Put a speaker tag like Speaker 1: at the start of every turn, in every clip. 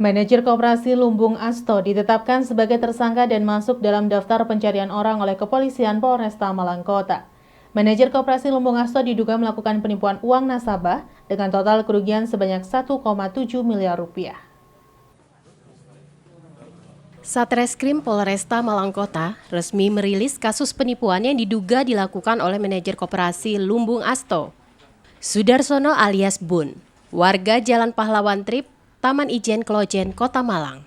Speaker 1: Manajer Koperasi Lumbung Asto ditetapkan sebagai tersangka dan masuk dalam daftar pencarian orang oleh Kepolisian Polresta Malang Kota. Manajer Koperasi Lumbung Asto diduga melakukan penipuan uang nasabah dengan total kerugian sebanyak 1,7 miliar rupiah.
Speaker 2: Satreskrim Polresta Malang Kota resmi merilis kasus penipuan yang diduga dilakukan oleh manajer Koperasi Lumbung Asto, Sudarsono alias Bun, warga Jalan Pahlawan Trip, Taman Ijen Klojen, Kota Malang.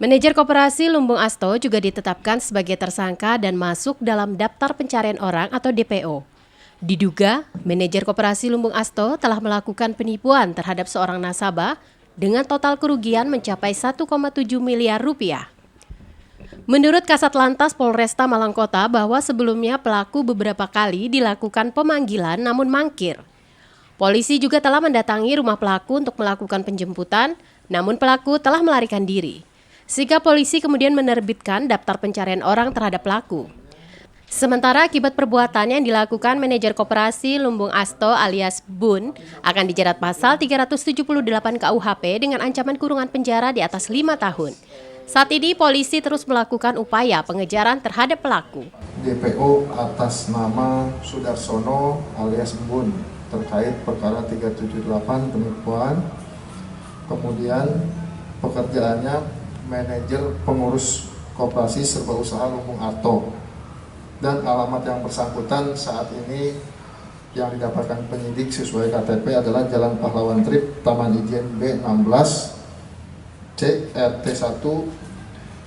Speaker 2: Manajer Koperasi Lumbung Asto juga ditetapkan sebagai tersangka dan masuk dalam daftar pencarian orang atau DPO. Diduga, manajer Koperasi Lumbung Asto telah melakukan penipuan terhadap seorang nasabah dengan total kerugian mencapai 1,7 miliar rupiah. Menurut Kasat Lantas Polresta Malang Kota bahwa sebelumnya pelaku beberapa kali dilakukan pemanggilan namun mangkir. Polisi juga telah mendatangi rumah pelaku untuk melakukan penjemputan, namun pelaku telah melarikan diri. Sehingga polisi kemudian menerbitkan daftar pencarian orang terhadap pelaku. Sementara akibat perbuatan yang dilakukan manajer Koperasi Lumbung Asto alias Bun akan dijerat pasal 378 KUHP dengan ancaman kurungan penjara di atas 5 tahun. Saat ini polisi terus melakukan upaya pengejaran terhadap pelaku.
Speaker 3: DPO atas nama Sudarsono alias Bun terkait perkara 378 penipuan. Kemudian pekerjaannya manajer pengurus Koperasi Serba Usaha Lumbung Asto. Dan alamat yang bersangkutan saat ini yang didapatkan penyidik sesuai KTP adalah Jalan Pahlawan Trip, Taman Ijen B16, C, RT 1,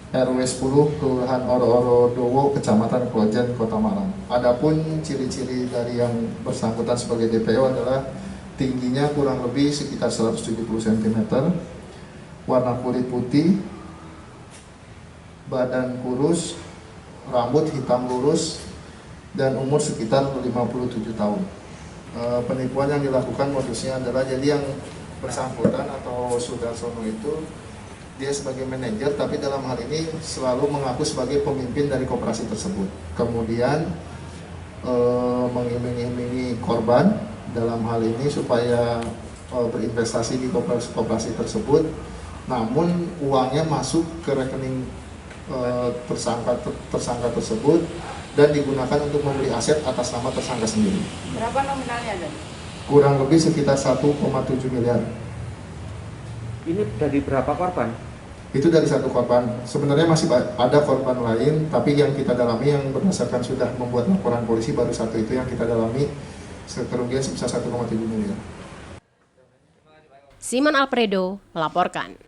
Speaker 3: RW 10, Kelurahan Oro-Oro Dowo, Kecamatan Klojen, Kota Malang. Adapun ciri-ciri dari yang bersangkutan sebagai DPO adalah tingginya kurang lebih sekitar 170 cm, warna kulit putih, badan kurus, rambut hitam lurus, dan umur sekitar 57 tahun. Penipuan yang dilakukan modusnya adalah jadi yang bersangkutan atau Sudarsono itu dia sebagai manajer, tapi dalam hal ini selalu mengaku sebagai pemimpin dari koperasi tersebut. Kemudian mengiming-imingi korban dalam hal ini supaya berinvestasi di koperasi tersebut, namun uangnya masuk ke rekening tersangka tersebut dan digunakan untuk membeli aset atas nama tersangka sendiri.
Speaker 4: Berapa nominalnya, Dan?
Speaker 3: Kurang lebih sekitar 1,7 miliar.
Speaker 5: Ini dari berapa korban?
Speaker 3: Itu dari satu korban. Sebenarnya masih ada korban lain, tapi yang kita dalami yang berdasarkan sudah membuat laporan polisi baru satu itu yang kita dalami, kerugian sebesar 1,7 miliar.
Speaker 2: Simon Alfredo melaporkan.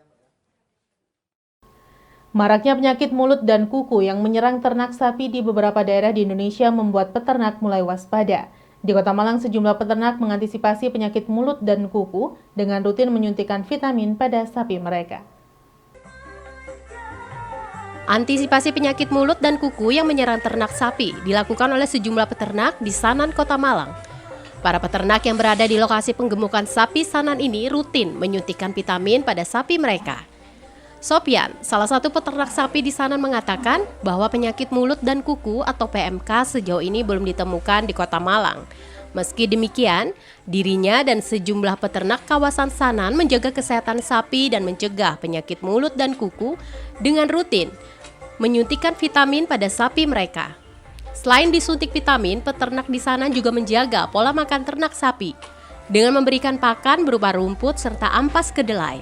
Speaker 1: Maraknya penyakit mulut dan kuku yang menyerang ternak sapi di beberapa daerah di Indonesia membuat peternak mulai waspada. Di Kota Malang, sejumlah peternak mengantisipasi penyakit mulut dan kuku dengan rutin menyuntikkan vitamin pada sapi mereka.
Speaker 2: Antisipasi penyakit mulut dan kuku yang menyerang ternak sapi dilakukan oleh sejumlah peternak di Sanan, Kota Malang. Para peternak yang berada di lokasi penggemukan sapi Sanan ini rutin menyuntikkan vitamin pada sapi mereka. Sopyan, salah satu peternak sapi di Sanan mengatakan bahwa penyakit mulut dan kuku atau PMK sejauh ini belum ditemukan di Kota Malang. Meski demikian, dirinya dan sejumlah peternak kawasan Sanan menjaga kesehatan sapi dan mencegah penyakit mulut dan kuku dengan rutin menyuntikkan vitamin pada sapi mereka. Selain disuntik vitamin, peternak di Sanan juga menjaga pola makan ternak sapi dengan memberikan pakan berupa rumput serta ampas kedelai.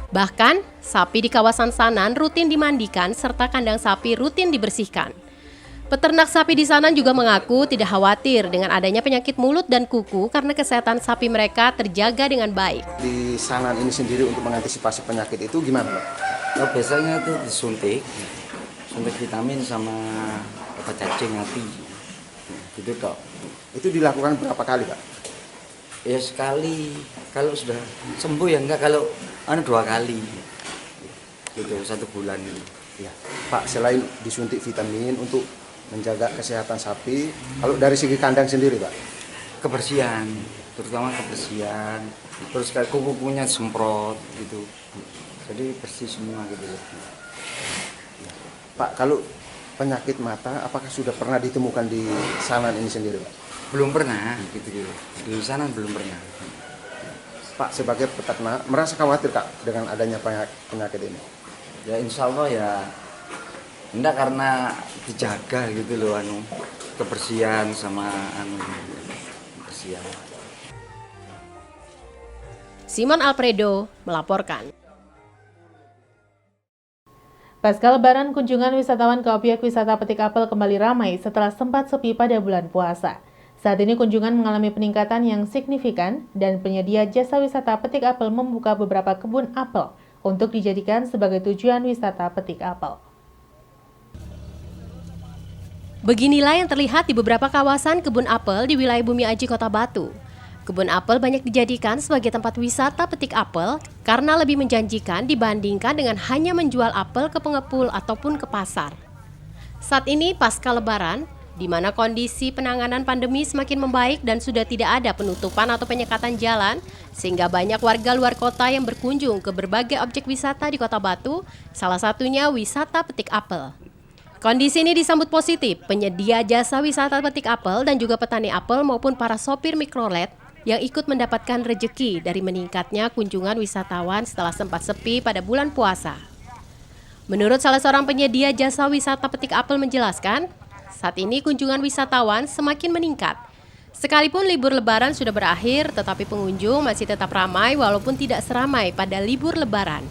Speaker 2: Bahkan, sapi di kawasan Sanan rutin dimandikan serta kandang sapi rutin dibersihkan. Peternak sapi di Sanan juga mengaku tidak khawatir dengan adanya penyakit mulut dan kuku karena kesehatan sapi mereka terjaga dengan baik.
Speaker 6: Di Sanan ini sendiri untuk mengantisipasi penyakit itu gimana, Pak?
Speaker 7: Oh, biasanya itu disuntik vitamin sama obat cacing hati, gitu toh.
Speaker 6: Itu dilakukan berapa kali, Pak?
Speaker 7: Ya sekali, kalau sudah sembuh ya enggak, kalau 2 kali, gitu 1 bulan.
Speaker 6: Ya, Pak, selain disuntik vitamin untuk menjaga kesehatan sapi, kalau dari segi kandang sendiri, Pak?
Speaker 7: Kebersihan, terutama kebersihan, terus kayak kuku-kukunya semprot gitu, jadi bersih semua gitu.
Speaker 6: Pak, kalau penyakit mata, apakah sudah pernah ditemukan di Sanan ini sendiri, Pak?
Speaker 7: Belum pernah, gitu. Di sana belum pernah.
Speaker 6: Pak sebagai peternak merasa khawatir Kak dengan adanya penyakit ini?
Speaker 7: Ya insya Allah ya, enggak, karena dijaga gitu loh, kebersihan sama kebersihan.
Speaker 2: Simon Alfredo melaporkan.
Speaker 1: Pasca Lebaran, kunjungan wisatawan ke objek wisata Petik Apel kembali ramai setelah sempat sepi pada bulan puasa. Saat ini kunjungan mengalami peningkatan yang signifikan dan penyedia jasa wisata Petik Apel membuka beberapa kebun apel untuk dijadikan sebagai tujuan wisata Petik Apel.
Speaker 2: Beginilah yang terlihat di beberapa kawasan kebun apel di wilayah Bumi Aji, Kota Batu. Kebun apel banyak dijadikan sebagai tempat wisata petik apel karena lebih menjanjikan dibandingkan dengan hanya menjual apel ke pengepul ataupun ke pasar. Saat ini pasca Lebaran, di mana kondisi penanganan pandemi semakin membaik dan sudah tidak ada penutupan atau penyekatan jalan, sehingga banyak warga luar kota yang berkunjung ke berbagai objek wisata di Kota Batu, salah satunya wisata petik apel. Kondisi ini disambut positif penyedia jasa wisata petik apel dan juga petani apel maupun para sopir mikrolet yang ikut mendapatkan rejeki dari meningkatnya kunjungan wisatawan setelah sempat sepi pada bulan puasa. Menurut salah seorang penyedia jasa wisata petik apel menjelaskan, saat ini kunjungan wisatawan semakin meningkat. Sekalipun libur Lebaran sudah berakhir, tetapi pengunjung masih tetap ramai walaupun tidak seramai pada libur Lebaran.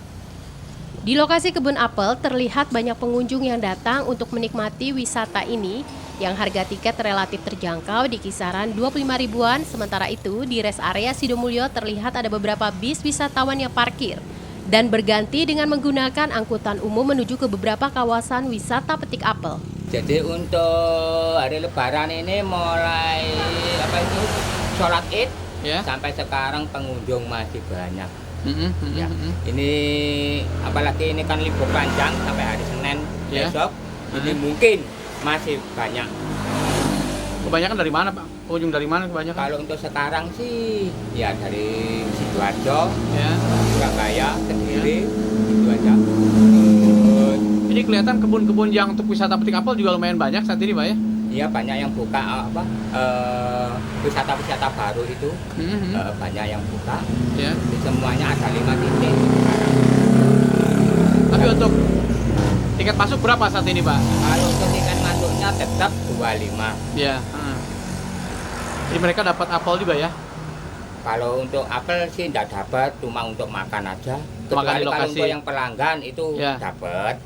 Speaker 2: Di lokasi kebun apel terlihat banyak pengunjung yang datang untuk menikmati wisata ini yang harga tiket relatif terjangkau di kisaran 25 ribuan. Sementara itu di rest area Sidomulyo terlihat ada beberapa bis wisatawan yang parkir dan berganti dengan menggunakan angkutan umum menuju ke beberapa kawasan wisata petik apel.
Speaker 4: Jadi untuk hari Lebaran ini mulai sholat Id sampai sekarang pengunjung masih banyak. Ya, ini apalagi ini kan libur panjang sampai hari Senin besok, ini mungkin masih banyak.
Speaker 5: Kebanyakan dari mana Pak? Pengunjung dari mana kebanyakan?
Speaker 4: Kalau untuk sekarang sih ya dari Sidoarjo, Surabaya, Kediri, itu aja.
Speaker 5: Ini kelihatan kebun-kebun yang untuk wisata petik apel juga lumayan banyak saat ini Pak ya?
Speaker 4: Iya, banyak yang buka wisata-wisata baru itu, banyak yang buka. Semuanya ada 5 titik sekarang.
Speaker 5: Tapi untuk tiket masuk berapa saat ini Pak?
Speaker 4: Kalau untuk tiket masuknya tetap 25.
Speaker 5: Ya. Jadi mereka dapat apel juga ya?
Speaker 4: Kalau untuk apel sih tidak dapat, cuma untuk makan aja.
Speaker 5: Makan di lokasi.
Speaker 4: Kalau untuk yang pelanggan itu dapat.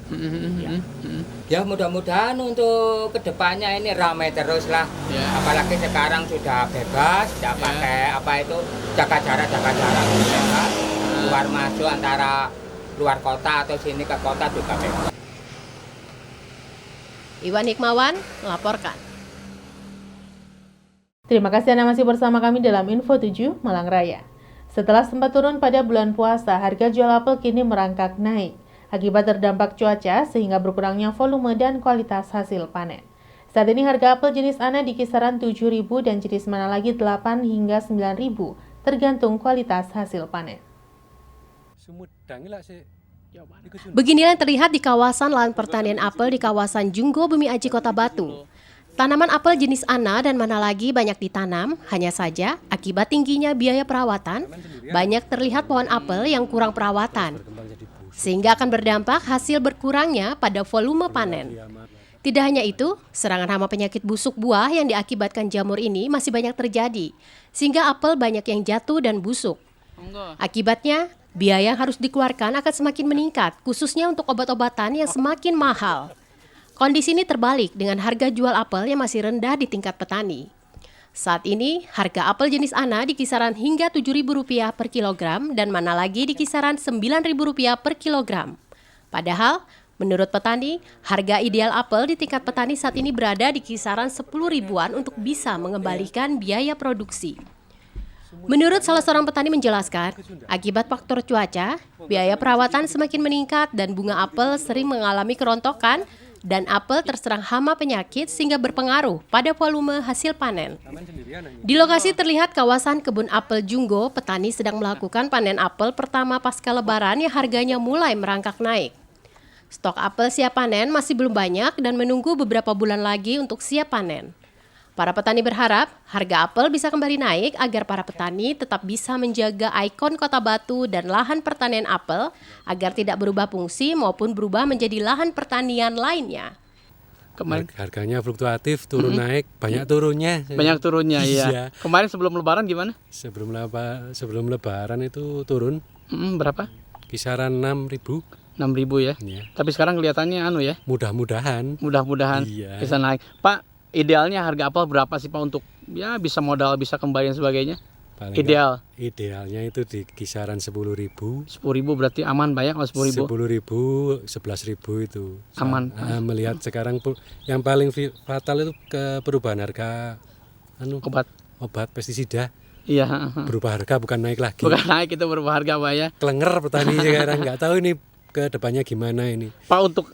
Speaker 4: Ya mudah-mudahan untuk kedepannya ini ramai terus lah. Apalagi sekarang sudah bebas, tidak pakai jaga jarak. Keluar masuk antara luar kota atau sini ke kota juga bebas.
Speaker 2: Iwan Hikmawan melaporkan.
Speaker 1: Terima kasih Anda masih bersama kami dalam Info 7 Malang Raya. Setelah sempat turun pada bulan puasa, harga jual apel kini merangkak naik akibat terdampak cuaca sehingga berkurangnya volume dan kualitas hasil panen. Saat ini harga apel jenis ANA di kisaran 7.000 dan jenis mana lagi 8 hingga 9.000 tergantung kualitas hasil panen.
Speaker 2: Beginilah yang terlihat di kawasan lahan pertanian apel di kawasan Junggo Bumi Aji, Kota Batu. Tanaman apel jenis ANA dan mana lagi banyak ditanam, hanya saja akibat tingginya biaya perawatan, banyak terlihat pohon apel yang kurang perawatan, sehingga akan berdampak hasil berkurangnya pada volume panen. Tidak hanya itu, serangan hama penyakit busuk buah yang diakibatkan jamur ini masih banyak terjadi, sehingga apel banyak yang jatuh dan busuk. Akibatnya, biaya yang harus dikeluarkan akan semakin meningkat, khususnya untuk obat-obatan yang semakin mahal. Kondisi ini terbalik dengan harga jual apel yang masih rendah di tingkat petani. Saat ini, harga apel jenis ANA di kisaran hingga Rp7.000 per kilogram dan mana lagi di kisaran Rp9.000 per kilogram. Padahal, menurut petani, harga ideal apel di tingkat petani saat ini berada di kisaran 10 ribuan untuk bisa mengembalikan biaya produksi. Menurut salah seorang petani menjelaskan, akibat faktor cuaca, biaya perawatan semakin meningkat dan bunga apel sering mengalami kerontokan dan apel terserang hama penyakit sehingga berpengaruh pada volume hasil panen. Di lokasi terlihat kawasan kebun apel Junggo, petani sedang melakukan panen apel pertama pasca Lebaran yang harganya mulai merangkak naik. Stok apel siap panen masih belum banyak dan menunggu beberapa bulan lagi untuk siap panen. Para petani berharap harga apel bisa kembali naik agar para petani tetap bisa menjaga ikon Kota Batu dan lahan pertanian apel agar tidak berubah fungsi maupun berubah menjadi lahan pertanian lainnya.
Speaker 5: Kemarin
Speaker 8: Harganya fluktuatif, turun naik, banyak turunnya.
Speaker 5: banyak turunnya
Speaker 8: Iya.
Speaker 5: ya. Kemarin sebelum Lebaran gimana?
Speaker 8: Sebelum lebaran itu turun
Speaker 5: Berapa?
Speaker 8: kisaran 6.000.
Speaker 5: 6.000 ya.
Speaker 8: Ya.
Speaker 5: Tapi sekarang kelihatannya ya.
Speaker 8: Mudah-mudahan.
Speaker 5: Mudah-mudahan
Speaker 8: Iya.
Speaker 5: bisa naik. Pak, idealnya harga apel berapa sih Pak untuk ya bisa modal, bisa kembali dan sebagainya?
Speaker 8: Paling
Speaker 5: Ideal.
Speaker 8: Idealnya itu di kisaran 10.000.
Speaker 5: 10.000 berarti aman Pak ya kalau 10.000?
Speaker 8: 10.000, 11.000 itu.
Speaker 5: Aman.
Speaker 8: Melihat sekarang yang paling fatal itu ke perubahan harga obat pestisida.
Speaker 5: Iya.
Speaker 8: Berubah harga bukan naik lagi.
Speaker 5: Bukan naik, itu berubah harga Pak ya.
Speaker 8: Kelenger petani sekarang, nggak tahu ini ke depannya gimana ini.
Speaker 5: Pak, untuk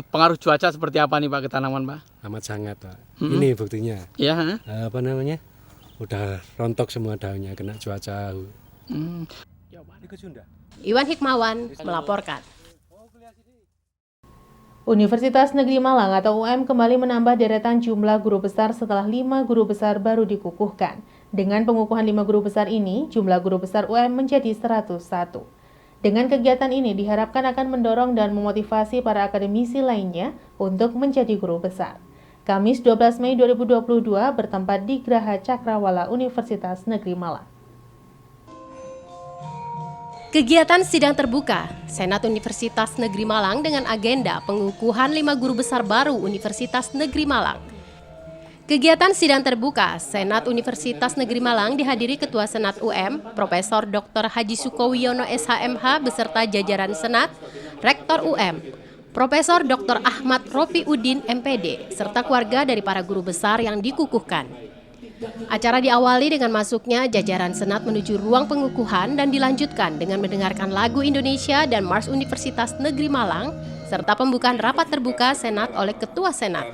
Speaker 5: pengaruh cuaca seperti apa nih Pak ke tanaman Pak?
Speaker 8: Amat sangat, Pak. Ini buktinya.
Speaker 5: Ya.
Speaker 8: Apa namanya? Udah rontok semua daunnya kena cuaca.
Speaker 2: Iwan Hikmawan melaporkan.
Speaker 1: Universitas Negeri Malang atau UM kembali menambah deretan jumlah guru besar setelah 5 guru besar baru dikukuhkan. Dengan pengukuhan 5 guru besar ini, jumlah guru besar UM menjadi 101. Dengan kegiatan ini diharapkan akan mendorong dan memotivasi para akademisi lainnya untuk menjadi guru besar. Kamis 12 Mei 2022 bertempat di Graha Cakrawala Universitas Negeri Malang.
Speaker 2: Kegiatan sidang terbuka Senat Universitas Negeri Malang dengan agenda pengukuhan 5 guru besar baru Universitas Negeri Malang. Kegiatan sidang terbuka Senat Universitas Negeri Malang dihadiri Ketua Senat UM, Profesor Dr. Haji Sukowiyono SHMH beserta jajaran Senat, Rektor UM, Profesor Dr. Ahmad Ropi Udin MPD, serta keluarga dari para guru besar yang dikukuhkan. Acara diawali dengan masuknya jajaran Senat menuju ruang pengukuhan dan dilanjutkan dengan mendengarkan lagu Indonesia dan Mars Universitas Negeri Malang, serta pembukaan rapat terbuka Senat oleh Ketua Senat.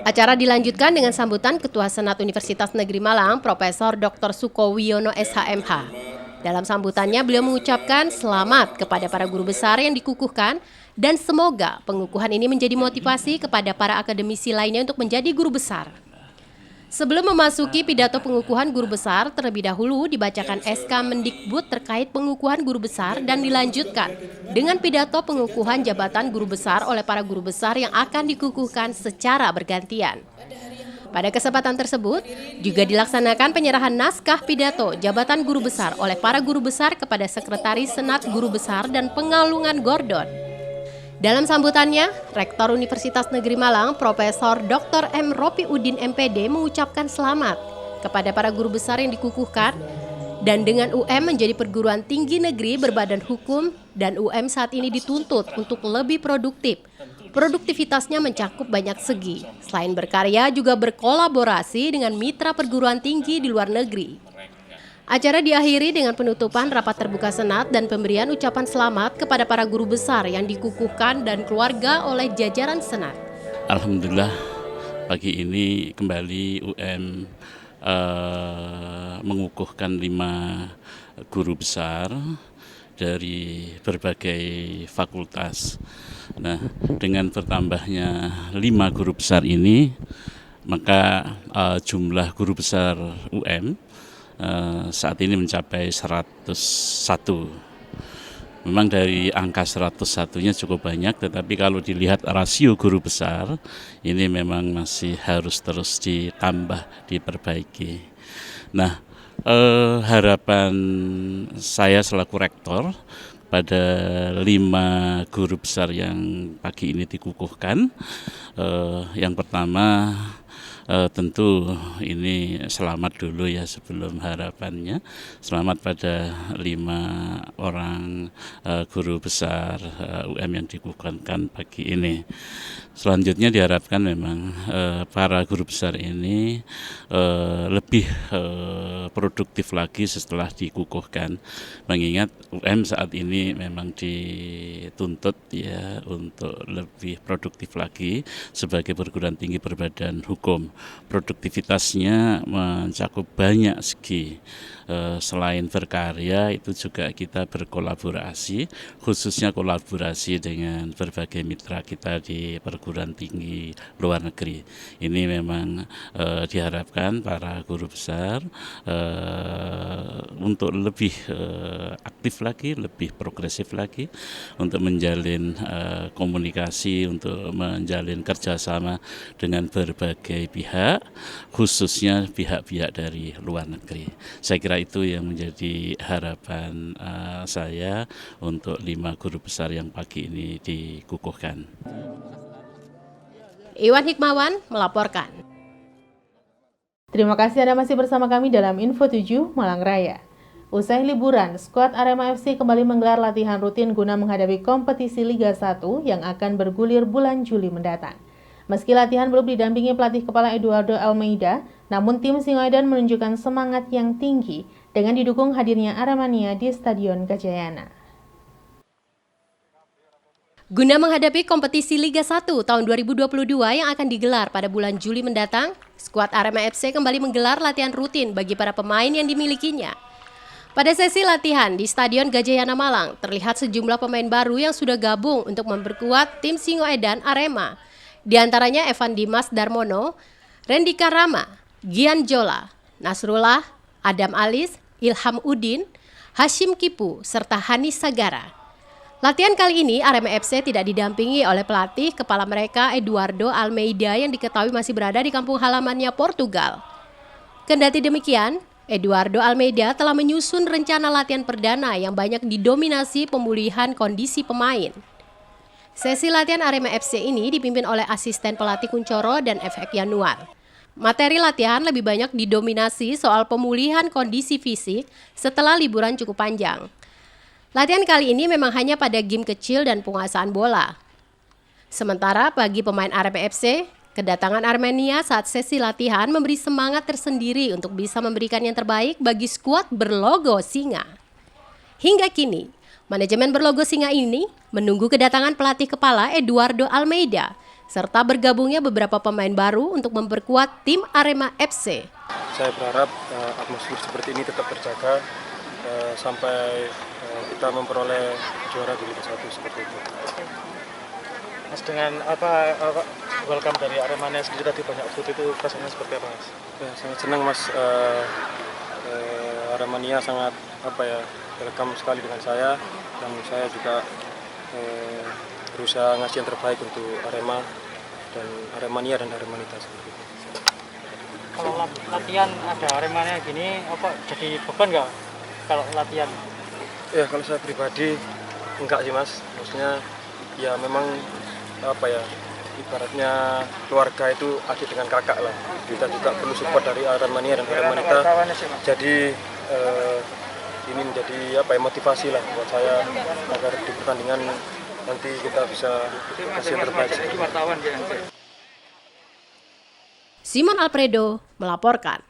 Speaker 2: Acara dilanjutkan dengan sambutan Ketua Senat Universitas Negeri Malang, Profesor Dr. Sukowiyono SHMH. Dalam sambutannya, beliau mengucapkan selamat kepada para guru besar yang dikukuhkan dan semoga pengukuhan ini menjadi motivasi kepada para akademisi lainnya untuk menjadi guru besar. Sebelum memasuki pidato pengukuhan guru besar, terlebih dahulu dibacakan SK Mendikbud terkait pengukuhan guru besar dan dilanjutkan dengan pidato pengukuhan jabatan guru besar oleh para guru besar yang akan dikukuhkan secara bergantian. Pada kesempatan tersebut, juga dilaksanakan penyerahan naskah pidato jabatan guru besar oleh para guru besar kepada Sekretaris Senat Guru Besar dan Pengalungan Gordon. Dalam sambutannya, Rektor Universitas Negeri Malang, Profesor Dr. M. Ropi Udin MPD mengucapkan selamat kepada para guru besar yang dikukuhkan dan dengan UM menjadi perguruan tinggi negeri berbadan hukum dan UM saat ini dituntut untuk lebih produktif. Produktivitasnya mencakup banyak segi. Selain berkarya juga berkolaborasi dengan mitra perguruan tinggi di luar negeri. Acara diakhiri dengan penutupan rapat terbuka Senat dan pemberian ucapan selamat kepada para guru besar yang dikukuhkan dan keluarga oleh jajaran Senat.
Speaker 9: Alhamdulillah pagi ini kembali UM mengukuhkan 5 guru besar dari berbagai fakultas. Nah, dengan bertambahnya 5 guru besar ini, maka jumlah guru besar UM saat ini mencapai 101. Memang dari angka 101-nya cukup banyak, tetapi kalau dilihat rasio guru besar, ini memang masih harus terus ditambah, diperbaiki. Nah, harapan saya selaku rektor pada 5 guru besar yang pagi ini dikukuhkan, yang pertama tentu ini selamat dulu ya sebelum harapannya. Selamat pada 5 orang guru besar UM yang dikukuhkan pagi ini. Selanjutnya diharapkan memang para guru besar ini lebih produktif lagi setelah dikukuhkan. Mengingat UM saat ini memang dituntut ya untuk lebih produktif lagi sebagai perguruan tinggi berbadan hukum. produktivitasnya mencakup banyak segi. Selain berkarya, itu juga kita berkolaborasi, khususnya kolaborasi dengan berbagai mitra kita di perguruan tinggi luar negeri. Ini memang diharapkan para guru besar untuk lebih aktif lagi, lebih progresif lagi, untuk menjalin komunikasi, untuk menjalin kerjasama dengan berbagai pihak, khususnya pihak-pihak dari luar negeri. Saya kira itu yang menjadi harapan saya untuk 5 guru besar yang pagi ini dikukuhkan.
Speaker 2: Iwan Hikmawan melaporkan.
Speaker 1: Terima kasih Anda masih bersama kami dalam Info 7 Malang Raya. Usai liburan, skuad Arema FC kembali menggelar latihan rutin guna menghadapi kompetisi Liga 1 yang akan bergulir bulan Juli mendatang. Meski latihan belum didampingi pelatih kepala Eduardo Almeida, namun tim Singoedan menunjukkan semangat yang tinggi dengan didukung hadirnya Aremania di Stadion Gajayana.
Speaker 2: Guna menghadapi kompetisi Liga 1 tahun 2022 yang akan digelar pada bulan Juli mendatang, skuad Arema FC kembali menggelar latihan rutin bagi para pemain yang dimilikinya. Pada sesi latihan di Stadion Gajayana Malang, terlihat sejumlah pemain baru yang sudah gabung untuk memperkuat tim Singoedan Arema. Di antaranya Evan Dimas Darmono, Rendika Rama, Gian Jola, Nasrullah, Adam Alis, Ilham Udin, Hashim Kipu, serta Hanis Sagara. Latihan kali ini Arema FC tidak didampingi oleh pelatih kepala mereka Eduardo Almeida yang diketahui masih berada di kampung halamannya Portugal. Kendati demikian, Eduardo Almeida telah menyusun rencana latihan perdana yang banyak didominasi pemulihan kondisi pemain. Sesi latihan Arema FC ini dipimpin oleh asisten pelatih Kuncoro dan Efek Yanuar. Materi latihan lebih banyak didominasi soal pemulihan kondisi fisik setelah liburan cukup panjang. Latihan kali ini memang hanya pada game kecil dan penguasaan bola. Sementara bagi pemain Arema FC, kedatangan Aremania saat sesi latihan memberi semangat tersendiri untuk bisa memberikan yang terbaik bagi skuad berlogo singa. Hingga kini, manajemen berlogo singa ini menunggu kedatangan pelatih kepala Eduardo Almeida, serta bergabungnya beberapa pemain baru untuk memperkuat tim Arema FC.
Speaker 10: Saya berharap atmosfer seperti ini tetap terjaga sampai kita memperoleh juara di Liga 1 seperti itu. Mas, dengan welcome dari Aremania sendiri tadi banyak food itu rasanya seperti apa, Mas? Ya, sangat senang, Mas. Aremania sangat welcome sekali dengan saya, dan saya juga berusaha ngasih yang terbaik untuk Arema dan Aremania dan Aremanita seperti itu.
Speaker 11: Kalau latihan ada Aremania gini, jadi beban nggak kalau latihan?
Speaker 10: Ya, kalau saya pribadi enggak sih, Mas. Maksudnya ya memang ibaratnya keluarga itu adik dengan kakak lah. Kita juga perlu support dari Aremania dan Aremanita. Jadi ini menjadi motivasi lah buat saya agar di pertandingan nanti kita bisa kasih yang terbaik.
Speaker 2: Simon Alfredo melaporkan.